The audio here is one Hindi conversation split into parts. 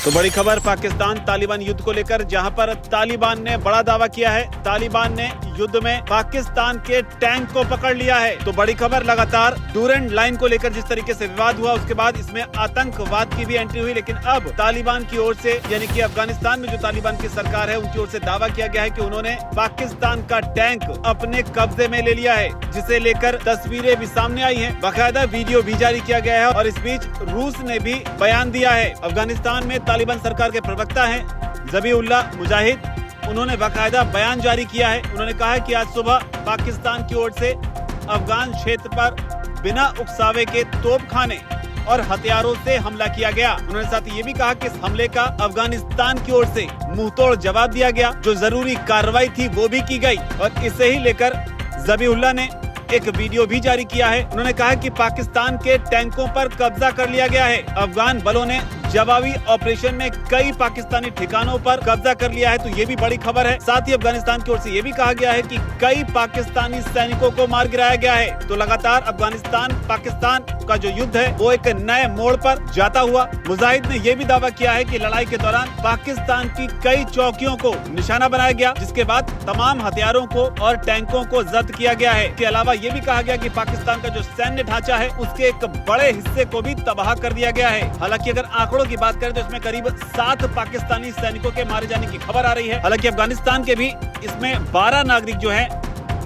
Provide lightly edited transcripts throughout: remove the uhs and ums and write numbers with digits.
तो बड़ी खबर पाकिस्तान तालिबान युद्ध को लेकर, जहां पर तालिबान ने बड़ा दावा किया है। तालिबान ने युद्ध में पाकिस्तान के टैंक को पकड़ लिया है। तो बड़ी खबर, लगातार डूरेंट लाइन को लेकर जिस तरीके से विवाद हुआ, उसके बाद इसमें आतंकवाद की भी एंट्री हुई। लेकिन अब तालिबान की ओर से, यानी कि अफगानिस्तान में जो तालिबान की सरकार है, उनकी ओर से दावा किया गया है कि उन्होंने पाकिस्तान का टैंक अपने कब्जे में ले लिया है, जिसे लेकर तस्वीरें भी सामने आई हैं। बाकायदा वीडियो भी जारी किया गया है और इस बीच रूस ने भी बयान दिया है। अफगानिस्तान में तालिबान सरकार के प्रवक्ता हैं ज़बीहुल्लाह मुजाहिद, उन्होंने बाकायदा बयान जारी किया है। उन्होंने कहा है कि आज सुबह पाकिस्तान की ओर से अफगान क्षेत्र पर बिना उकसावे के तोपखाने और हथियारों से हमला किया गया। उन्होंने साथ ही ये भी कहा कि इस हमले का अफगानिस्तान की ओर से मुंहतोड़ जवाब दिया गया, जो जरूरी कार्रवाई थी वो भी की गई। और इसे ही लेकर ज़बीहुल्लाह ने एक वीडियो भी जारी किया है। उन्होंने कहा कि पाकिस्तान के टैंकों पर कब्जा कर लिया गया है। अफगान बलों ने जवाबी ऑपरेशन में कई पाकिस्तानी ठिकानों पर कब्जा कर लिया है। तो ये भी बड़ी खबर है। साथ ही अफगानिस्तान की ओर से ये भी कहा गया है कि कई पाकिस्तानी सैनिकों को मार गिराया गया है। तो लगातार अफगानिस्तान पाकिस्तान का जो युद्ध है वो एक नए मोड़ पर जाता हुआ। मुजाहिद ने ये भी दावा किया है कि लड़ाई के दौरान पाकिस्तान की कई चौकियों को निशाना बनाया गया, जिसके बाद तमाम हथियारों को और टैंकों को जब्त किया गया है। इसके अलावा ये भी कहा गया कि पाकिस्तान का जो सैन्य ढांचा है, उसके एक बड़े हिस्से को भी तबाह कर दिया गया है। हालांकि अगर आंकड़ों की बात करें तो इसमें करीब 7 पाकिस्तानी सैनिकों के मारे जाने की खबर आ रही है। हालांकि अफगानिस्तान के भी इसमें 12 नागरिक जो हैं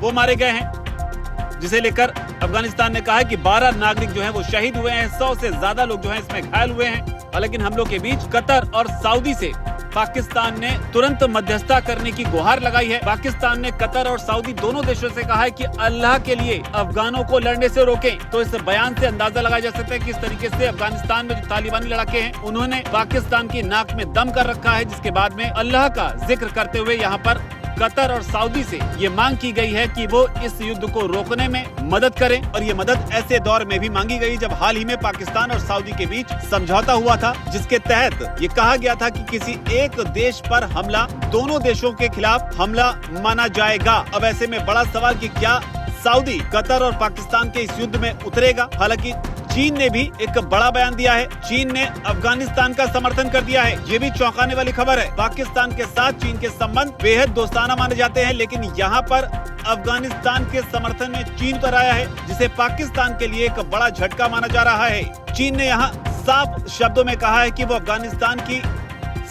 वो मारे गए हैं, जिसे लेकर अफगानिस्तान ने कहा है कि 12 नागरिक जो हैं वो शहीद हुए हैं। 100 से ज्यादा लोग जो हैं इसमें घायल हुए हैं। हालांकि हमलों के बीच कतर और सऊदी से पाकिस्तान ने तुरंत मध्यस्थता करने की गुहार लगाई है। पाकिस्तान ने कतर और सऊदी दोनों देशों से कहा है कि अल्लाह के लिए अफगानों को लड़ने से रोकें। तो इस बयान से अंदाजा लगाया जा सकता है कि इस तरीके से अफगानिस्तान में जो तालिबानी लड़ाके हैं, उन्होंने पाकिस्तान की नाक में दम कर रखा है, जिसके बाद में अल्लाह का जिक्र करते हुए यहाँ पर कतर और सऊदी से ये मांग की गई है कि वो इस युद्ध को रोकने में मदद करें। और ये मदद ऐसे दौर में भी मांगी गई जब हाल ही में पाकिस्तान और सऊदी के बीच समझौता हुआ था, जिसके तहत ये कहा गया था कि किसी एक देश पर हमला दोनों देशों के खिलाफ हमला माना जाएगा। अब ऐसे में बड़ा सवाल कि क्या सऊदी, कतर और पाकिस्तान के इस युद्ध में उतरेगा। हालांकि चीन ने भी एक बड़ा बयान दिया है। चीन ने अफगानिस्तान का समर्थन कर दिया है। ये भी चौंकाने वाली खबर है। पाकिस्तान के साथ चीन के संबंध बेहद दोस्ताना माने जाते हैं, लेकिन यहाँ पर अफगानिस्तान के समर्थन में चीन उतर आया है, जिसे पाकिस्तान के लिए एक बड़ा झटका माना जा रहा है। चीन ने यहाँ साफ शब्दों में कहा है कि वो अफगानिस्तान की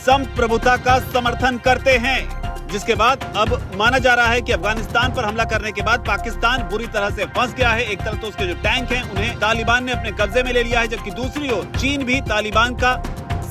संप्रभुता का समर्थन करते हैं, जिसके बाद अब माना जा रहा है कि अफगानिस्तान पर हमला करने के बाद पाकिस्तान बुरी तरह से फंस गया है। एक तरफ तो उसके जो टैंक हैं उन्हें तालिबान ने अपने कब्जे में ले लिया है, जबकि दूसरी ओर चीन भी तालिबान का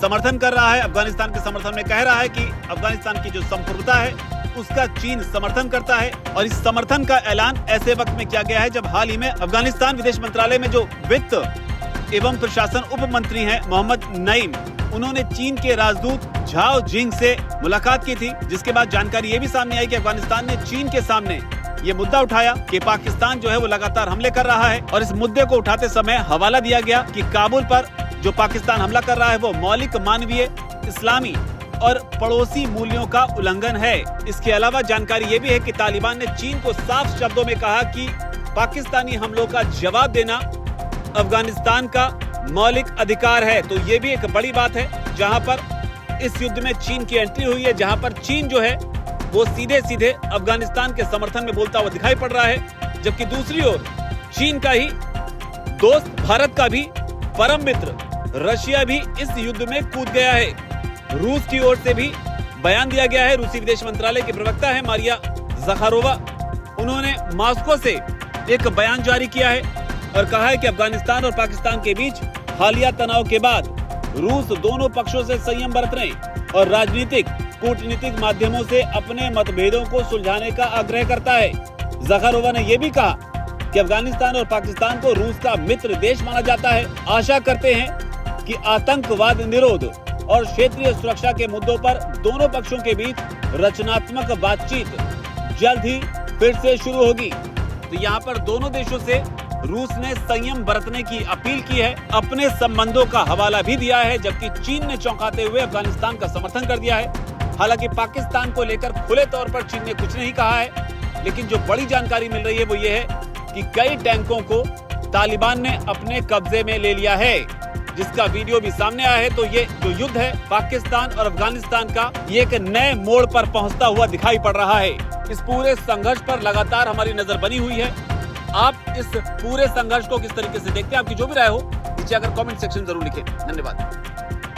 समर्थन कर रहा है। अफगानिस्तान के समर्थन में कह रहा है कि अफगानिस्तान की जो संप्रभुता है उसका चीन समर्थन करता है। और इस समर्थन का ऐलान ऐसे वक्त में किया गया है जब हाल ही में अफगानिस्तान विदेश मंत्रालय में जो वित्त एवं प्रशासन उप मंत्री हैं मोहम्मद नईम, उन्होंने चीन के राजदूत झाओ जिंग से मुलाकात की थी, जिसके बाद जानकारी ये भी सामने आई कि अफगानिस्तान ने चीन के सामने ये मुद्दा उठाया कि पाकिस्तान जो है वो लगातार हमले कर रहा है। और इस मुद्दे को उठाते समय हवाला दिया गया कि काबुल पर जो पाकिस्तान हमला कर रहा है वो मौलिक मानवीय, इस्लामी और पड़ोसी मूल्यों का उल्लंघन है। इसके अलावा जानकारी ये भी है कि तालिबान ने चीन को साफ शब्दों में कहा कि पाकिस्तानी हमलों का जवाब देना अफगानिस्तान का मौलिक अधिकार है। तो ये भी एक बड़ी बात है, जहां पर इस युद्ध में चीन की एंट्री हुई है, जहां पर चीन जो है वो सीधे सीधे अफगानिस्तान के समर्थन में बोलता हुआ दिखाई पड़ रहा है। जबकि दूसरी ओर चीन का ही दोस्त, भारत का भी परम मित्र रशिया भी इस युद्ध में कूद गया है। रूस की ओर से भी बयान दिया गया है। रूसी विदेश मंत्रालय के प्रवक्ता है मारिया ज़खारोवा, उन्होंने मॉस्को से एक बयान जारी किया है और कहा है कि अफगानिस्तान और पाकिस्तान के बीच हालिया तनाव के बाद रूस दोनों पक्षों से संयम बरतने और राजनीतिक कूटनीतिक माध्यमों से अपने मतभेदों को सुलझाने का आग्रह करता है। ज़खारोवा ने यह भी कहा कि अफगानिस्तान और पाकिस्तान को रूस का मित्र देश माना जाता है। आशा करते हैं कि आतंकवाद निरोध और क्षेत्रीय सुरक्षा के मुद्दों पर दोनों पक्षों के बीच रचनात्मक बातचीत जल्द ही फिर से शुरू होगी। तो यहाँ पर दोनों देशों से रूस ने संयम बरतने की अपील की है, अपने संबंधों का हवाला भी दिया है, जबकि चीन ने चौंकाते हुए अफगानिस्तान का समर्थन कर दिया है। हालांकि पाकिस्तान को लेकर खुले तौर पर चीन ने कुछ नहीं कहा है, लेकिन जो बड़ी जानकारी मिल रही है वो ये है कि कई टैंकों को तालिबान ने अपने कब्जे में ले लिया है, जिसका वीडियो भी सामने आया है। तो ये जो युद्ध है पाकिस्तान और अफगानिस्तान का, ये एक नए मोड़ पर पहुंचता हुआ दिखाई पड़ रहा है। इस पूरे संघर्ष पर लगातार हमारी नजर बनी हुई है। आप इस पूरे संघर्ष को किस तरीके से देखते हैं, आपकी जो भी राय हो नीचे अगर कमेंट सेक्शन जरूर लिखें। धन्यवाद।